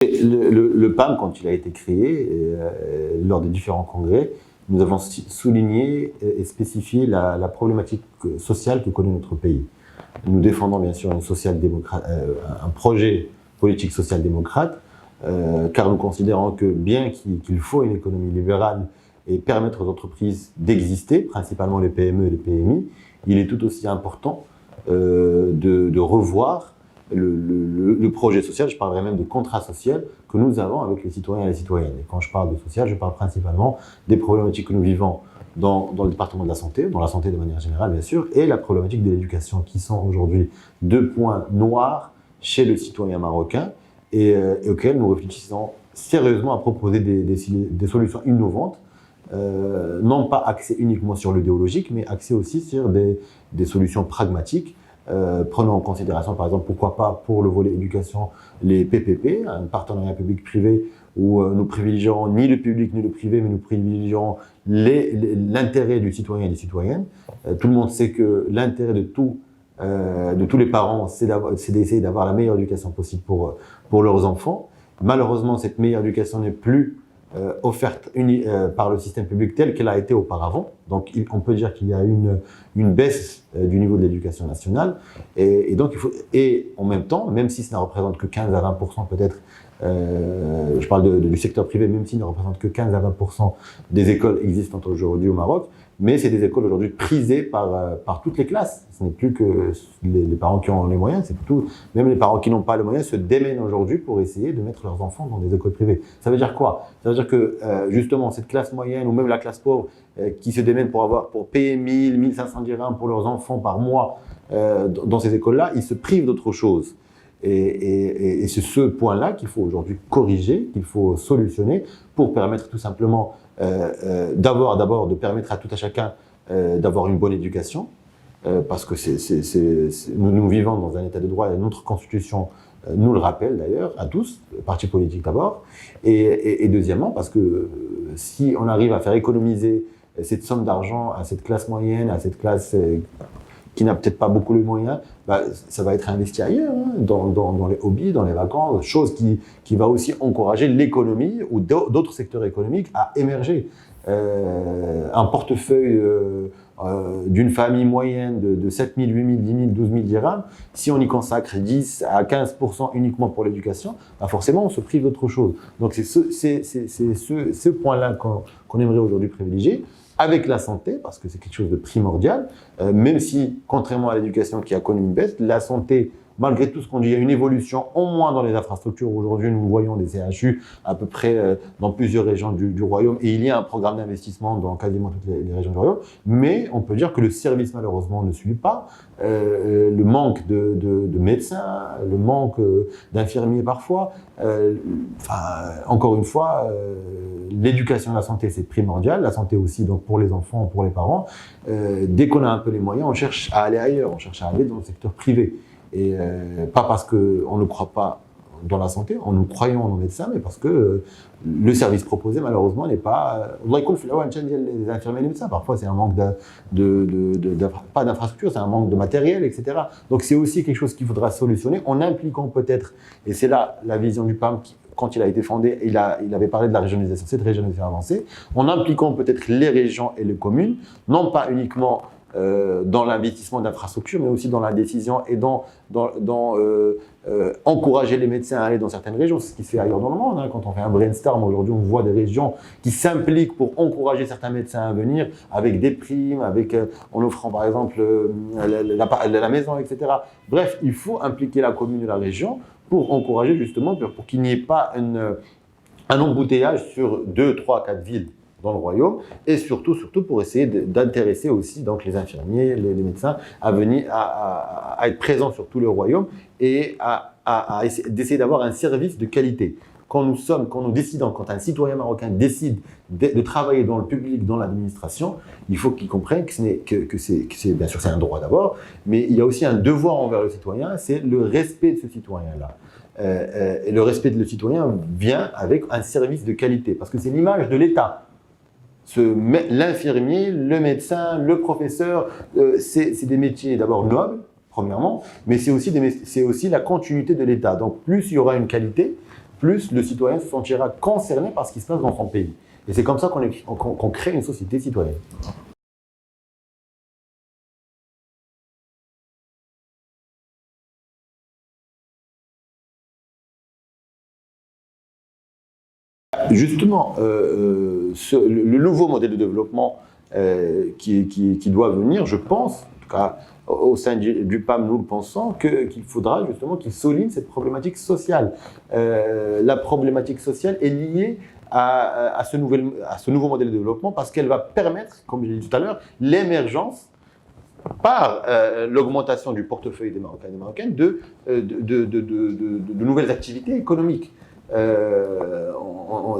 Le PAM, quand il a été créé, lors des différents congrès, nous avons souligné et spécifié la problématique sociale que connaît notre pays. Nous défendons bien sûr un projet politique social-démocrate, car nous considérons que bien qu'il faut une économie libérale et permettre aux entreprises d'exister, principalement les PME et les PMI, il est tout aussi important de revoir le projet social. Je parlerai même de contrat social que nous avons avec les citoyens et les citoyennes. Et quand je parle de social, je parle principalement des problématiques que nous vivons dans le département de la santé, dans la santé de manière générale bien sûr, et la problématique de l'éducation, qui sont aujourd'hui deux points noirs chez le citoyen marocain et auxquels nous réfléchissons sérieusement à proposer des solutions innovantes, non pas axées uniquement sur l'idéologique, mais axées aussi sur des solutions pragmatiques. Prenons en considération, par exemple, pourquoi pas pour le volet éducation, les PPP, un partenariat public-privé où nous privilégierons ni le public ni le privé, mais nous privilégierons l'intérêt du citoyen et des citoyennes. Tout le monde sait que l'intérêt de tous les parents, c'est d'essayer d'avoir la meilleure éducation possible pour leurs enfants. Malheureusement, cette meilleure éducation n'est plus offerte par le système public tel qu'elle a été auparavant. Donc, on peut dire qu'il y a une baisse du niveau de l'éducation nationale. Et donc, et en même temps, même si ça ne représente que 15 à 20% peut-être, je parle du secteur privé, même s'il ne représente que 15 à 20% des écoles existantes aujourd'hui au Maroc, mais c'est des écoles aujourd'hui prisées par toutes les classes. Ce n'est plus que les parents qui ont les moyens, c'est plutôt même les parents qui n'ont pas les moyens se démènent aujourd'hui pour essayer de mettre leurs enfants dans des écoles privées. Ça veut dire quoi? Ça veut dire que justement cette classe moyenne ou même la classe pauvre qui se démène pour payer 1000, 1500 dirhams pour leurs enfants par mois dans ces écoles-là, ils se privent d'autre chose. Et c'est ce point-là qu'il faut aujourd'hui corriger, qu'il faut solutionner pour permettre tout simplement d'abord de permettre à tout à chacun d'avoir une bonne éducation, parce que nous vivons dans un état de droit et notre constitution nous le rappelle d'ailleurs, à tous, partis politiques d'abord, et deuxièmement parce que si on arrive à faire économiser cette somme d'argent à cette classe moyenne, à cette classe qui n'a peut-être pas beaucoup les moyens, ça va être investi ailleurs, hein, dans les hobbies, dans les vacances, chose qui va aussi encourager l'économie ou d'autres secteurs économiques à émerger. Un portefeuille d'une famille moyenne de 7 000, 8 000, 10 000, 12 000 dirhams, si on y consacre 10 à 15% uniquement pour l'éducation, forcément on se prive d'autre chose. Donc c'est ce point-là qu'on aimerait aujourd'hui privilégier, avec la santé, parce que c'est quelque chose de primordial, même si, contrairement à l'éducation qui a connu une baisse, la santé, malgré tout ce qu'on dit, il y a une évolution, au moins dans les infrastructures. Aujourd'hui, nous voyons des CHU à peu près dans plusieurs régions du royaume, et il y a un programme d'investissement dans quasiment toutes les régions du royaume, mais on peut dire que le service, malheureusement, ne suit pas. Le manque de médecins, le manque d'infirmiers parfois. Encore une fois, l'éducation et la santé, c'est primordial. La santé aussi, donc pour les enfants, pour les parents. Dès qu'on a un peu les moyens, on cherche à aller ailleurs, on cherche à aller dans le secteur privé. Et pas parce qu'on ne croit pas dans la santé, en nous croyant en médecins, mais parce que le service proposé, malheureusement, n'est pas... les infirmiers et les médecins. Parfois, c'est un manque pas d'infrastructure, c'est un manque de matériel, etc. Donc, c'est aussi quelque chose qu'il faudra solutionner en impliquant peut-être, et c'est là la vision du PAM quand il a été fondé, il avait parlé de la régionalisation, cette régionalisation avancée, en impliquant peut-être les régions et les communes, non pas uniquement dans l'investissement d'infrastructures, mais aussi dans la décision et dans encourager les médecins à aller dans certaines régions. C'est ce qui se fait ailleurs dans le monde. Hein. Quand on fait un brainstorm, aujourd'hui, on voit des régions qui s'impliquent pour encourager certains médecins à venir avec des primes, en offrant par exemple la maison, etc. Bref, il faut impliquer la commune et la région pour encourager justement, pour qu'il n'y ait pas un embouteillage sur 2, 3, 4 villes dans le royaume, et surtout pour essayer d'intéresser aussi donc les infirmiers, les médecins à venir à être présents sur tout le royaume et d'essayer d'avoir un service de qualité. Quand nous décidons, quand un citoyen marocain décide de travailler dans le public, dans l'administration, il faut qu'il comprenne que c'est bien sûr c'est un droit d'abord, mais il y a aussi un devoir envers le citoyen, c'est le respect de ce citoyen-là. Et le respect de le citoyen vient avec un service de qualité, parce que c'est l'image de l'État. L'infirmier, le médecin, le professeur, c'est des métiers d'abord nobles, premièrement, mais c'est aussi la continuité de l'État. Donc plus il y aura une qualité, plus le citoyen se sentira concerné par ce qui se passe dans son pays. Et c'est comme ça qu'on crée une société citoyenne. Justement, le nouveau modèle de développement qui doit venir, je pense, en tout cas au sein du PAM, nous le pensons, qu'il faudra justement qu'il souligne cette problématique sociale. La problématique sociale est liée à ce nouveau modèle de développement parce qu'elle va permettre, comme je l'ai dit tout à l'heure, l'émergence par l'augmentation du portefeuille des Marocains et des Marocaines de nouvelles activités économiques.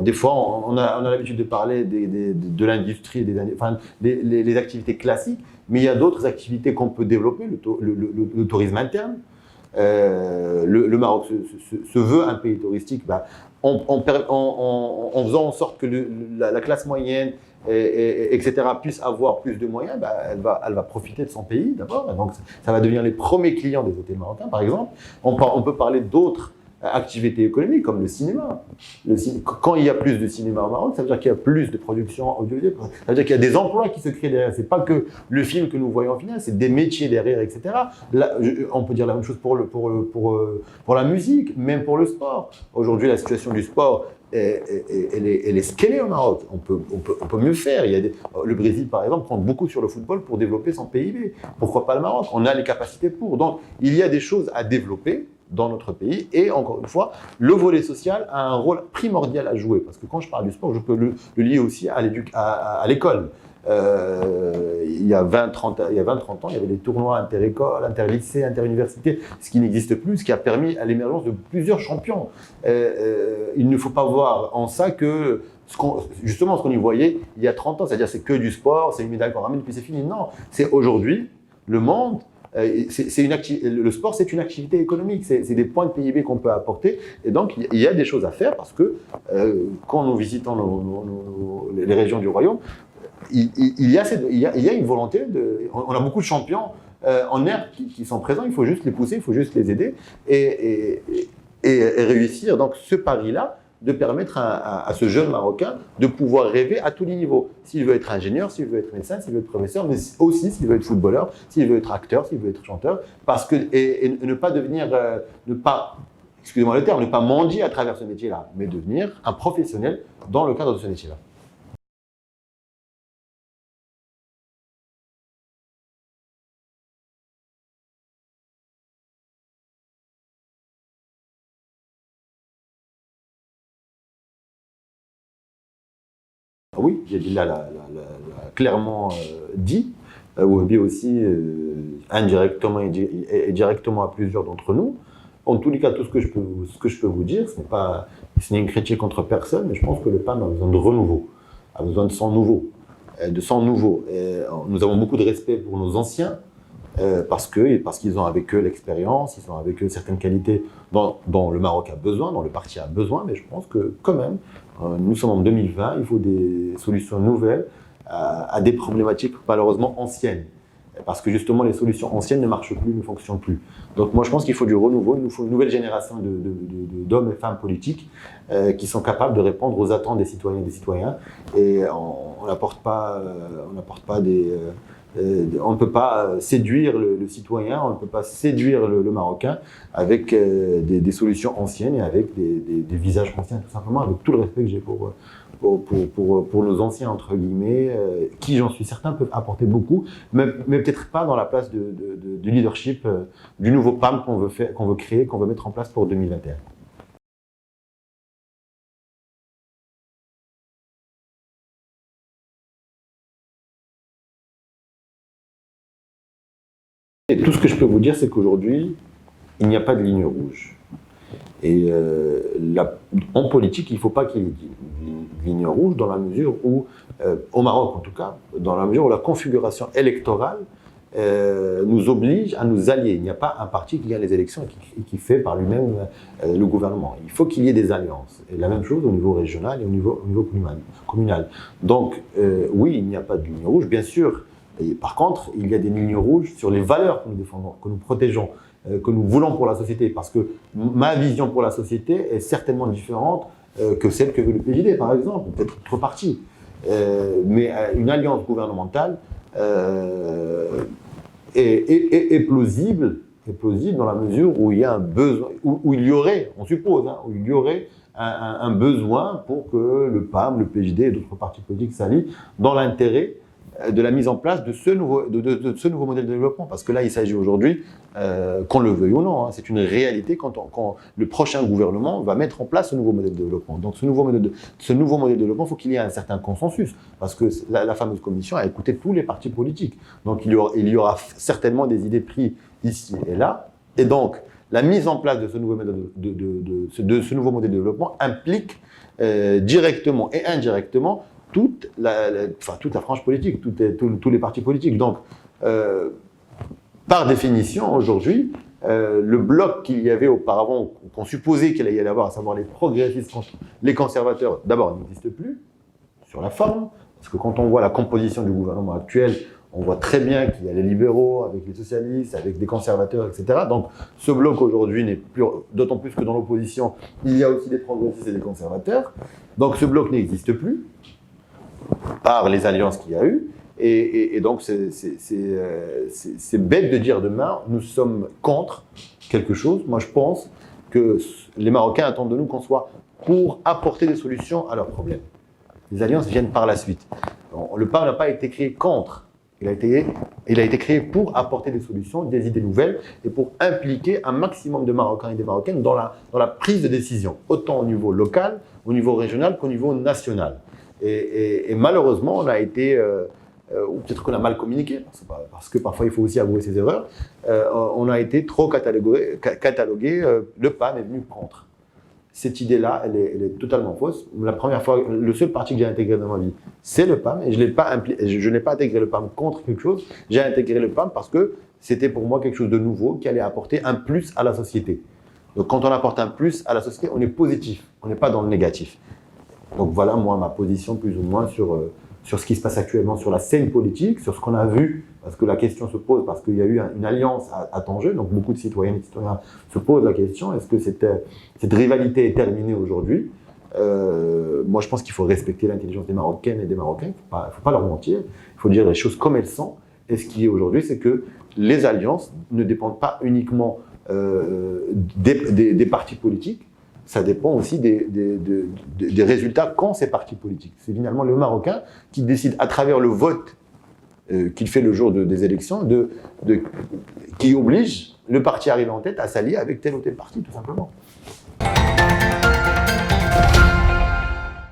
Des fois, on a l'habitude de parler de l'industrie, les activités classiques, mais il y a d'autres activités qu'on peut développer, le tourisme interne. Le Maroc se veut un pays touristique, en faisant en sorte que la classe moyenne, etc., puisse avoir plus de moyens, elle va profiter de son pays d'abord. Donc, ça va devenir les premiers clients des hôtels marocains, par exemple. On peut parler d'autres activités économiques comme le cinéma. Quand il y a plus de cinéma au Maroc, ça veut dire qu'il y a plus de production audiovisuelle. Ça veut dire qu'il y a des emplois qui se créent derrière. C'est pas que le film que nous voyons en final, c'est des métiers derrière, etc. Là, on peut dire la même chose pour la musique, même pour le sport. Aujourd'hui, la situation du sport, elle est scalée au Maroc. On peut mieux faire. Le Brésil, par exemple, compte beaucoup sur le football pour développer son PIB. Pourquoi pas le Maroc? On a les capacités pour. Donc, il y a des choses à développer dans notre pays. Et encore une fois, le volet social a un rôle primordial à jouer. Parce que quand je parle du sport, je peux le lier aussi à l'école. Il y a 20-30 ans, il y avait des tournois inter-écoles, inter-lycées, inter-universités, ce qui n'existe plus, ce qui a permis à l'émergence de plusieurs champions. Il ne faut pas voir en ça que justement ce qu'on y voyait il y a 30 ans, c'est-à-dire c'est que du sport, c'est une médaille qu'on ramène puis c'est fini. Non, c'est aujourd'hui le monde. Le sport, c'est une activité économique, c'est des points de PIB qu'on peut apporter. Et donc, il y a des choses à faire parce que quand nous visitons les régions du royaume, il y a une volonté on a beaucoup de champions en herbe qui sont présents, il faut juste les pousser, il faut juste les aider et réussir. Donc, ce pari-là, de permettre à ce jeune Marocain de pouvoir rêver à tous les niveaux. S'il veut être ingénieur, s'il veut être médecin, s'il veut être professeur, mais aussi s'il veut être footballeur, s'il veut être acteur, s'il veut être chanteur, et ne pas devenir, excusez-moi le terme, ne pas mendier à travers ce métier-là, mais devenir un professionnel dans le cadre de ce métier-là. Oui, j'ai là clairement dit, Wahbi aussi indirectement et directement à plusieurs d'entre nous. En tous les cas, tout ce que je peux vous dire, ce n'est une critique contre personne, mais je pense que le PAM a besoin de renouveau, a besoin de sang nouveau, nous avons beaucoup de respect pour nos anciens, parce qu'ils ont avec eux l'expérience, ils ont avec eux certaines qualités dont le Maroc a besoin, dont le parti a besoin, mais je pense que quand même, nous sommes en 2020, il faut des solutions nouvelles à des problématiques malheureusement anciennes. Parce que justement, les solutions anciennes ne marchent plus, ne fonctionnent plus. Donc moi, je pense qu'il faut du renouveau, il nous faut une nouvelle génération d'hommes et femmes politiques qui sont capables de répondre aux attentes des citoyennes et des citoyens. Et on n'apporte pas on ne peut pas séduire le citoyen, on ne peut pas séduire le Marocain avec des solutions anciennes et avec des visages anciens, tout simplement, avec tout le respect que j'ai pour nos anciens, entre guillemets, qui, j'en suis certain, peuvent apporter beaucoup, mais peut-être pas dans la place du leadership du nouveau PAM qu'on veut créer, qu'on veut mettre en place pour 2021. Et tout ce que je peux vous dire, c'est qu'aujourd'hui, il n'y a pas de ligne rouge. Et en politique, il ne faut pas qu'il y ait de ligne rouge dans la mesure où, au Maroc en tout cas, dans la mesure où la configuration électorale nous oblige à nous allier. Il n'y a pas un parti qui gagne les élections et qui fait par lui-même le gouvernement. Il faut qu'il y ait des alliances. Et la même chose au niveau régional et au niveau communal. Donc, oui, il n'y a pas de ligne rouge. Bien sûr, Et par contre, il y a des lignes rouges sur les valeurs que nous défendons, que nous protégeons, que nous voulons pour la société. Parce que ma vision pour la société est certainement différente que celle que veut le PJD, par exemple, peut-être d'autres partis. Mais une alliance gouvernementale est plausible dans la mesure où il y a un besoin, où il y aurait, on suppose, où il y aurait un besoin pour que le PAM, le PJD et d'autres partis politiques s'allient dans l'intérêt de la mise en place de ce nouveau modèle de développement. Parce que là, il s'agit aujourd'hui, qu'on le veuille ou non, c'est une réalité quand le prochain gouvernement va mettre en place ce nouveau modèle de développement. Donc ce nouveau modèle de développement, il faut qu'il y ait un certain consensus, parce que la fameuse commission a écouté tous les partis politiques. Donc il y aura certainement des idées prises ici et là, et donc la mise en place de ce nouveau modèle ce nouveau modèle de développement implique directement et indirectement toute la frange politique, tous les partis politiques. Donc, par définition, aujourd'hui, le bloc qu'il y avait auparavant, qu'on supposait qu'il allait y avoir, à savoir les progressistes contre les conservateurs, d'abord, n'existe plus, sur la forme, parce que quand on voit la composition du gouvernement actuel, on voit très bien qu'il y a les libéraux, avec les socialistes, avec des conservateurs, etc. Donc, ce bloc aujourd'hui n'est plus, d'autant plus que dans l'opposition, il y a aussi des progressistes et des conservateurs. Donc, ce bloc n'existe plus, par les alliances qu'il y a eu. Et donc, c'est bête de dire demain, nous sommes contre quelque chose. Moi, je pense que les Marocains attendent de nous qu'on soit pour apporter des solutions à leurs problèmes. Les alliances viennent par la suite. Le PAM n'a pas été créé contre. Il a été créé pour apporter des solutions, des idées nouvelles et pour impliquer un maximum de Marocains et de Marocaines dans la prise de décision, autant au niveau local, au niveau régional qu'au niveau national. Et malheureusement, on a été, ou peut-être qu'on a mal communiqué, parce que parfois il faut aussi avouer ses erreurs, on a été trop catalogué, le PAM est venu contre. Cette idée-là, elle est totalement fausse. La première fois, le seul parti que j'ai intégré dans ma vie, c'est le PAM, et je n'ai pas intégré le PAM contre quelque chose, j'ai intégré le PAM parce que c'était pour moi quelque chose de nouveau qui allait apporter un plus à la société. Donc quand on apporte un plus à la société, on est positif, on n'est pas dans le négatif. Donc voilà, moi, ma position plus ou moins sur ce qui se passe actuellement sur la scène politique, sur ce qu'on a vu, parce que la question se pose, parce qu'il y a eu une alliance à Tanger, donc beaucoup de citoyennes et de citoyens se posent la question, est-ce que cette rivalité est terminée aujourd'hui ? Moi, je pense qu'il faut respecter l'intelligence des Marocaines et des Marocains, il ne faut pas leur mentir, il faut dire les choses comme elles sont, et ce qui est aujourd'hui, c'est que les alliances ne dépendent pas uniquement des partis politiques, ça dépend aussi des résultats qu'ont ces partis politiques. C'est finalement le Marocain qui décide, à travers le vote qu'il fait le jour des élections, qui oblige le parti arrivé en tête à s'allier avec tel ou tel parti, tout simplement.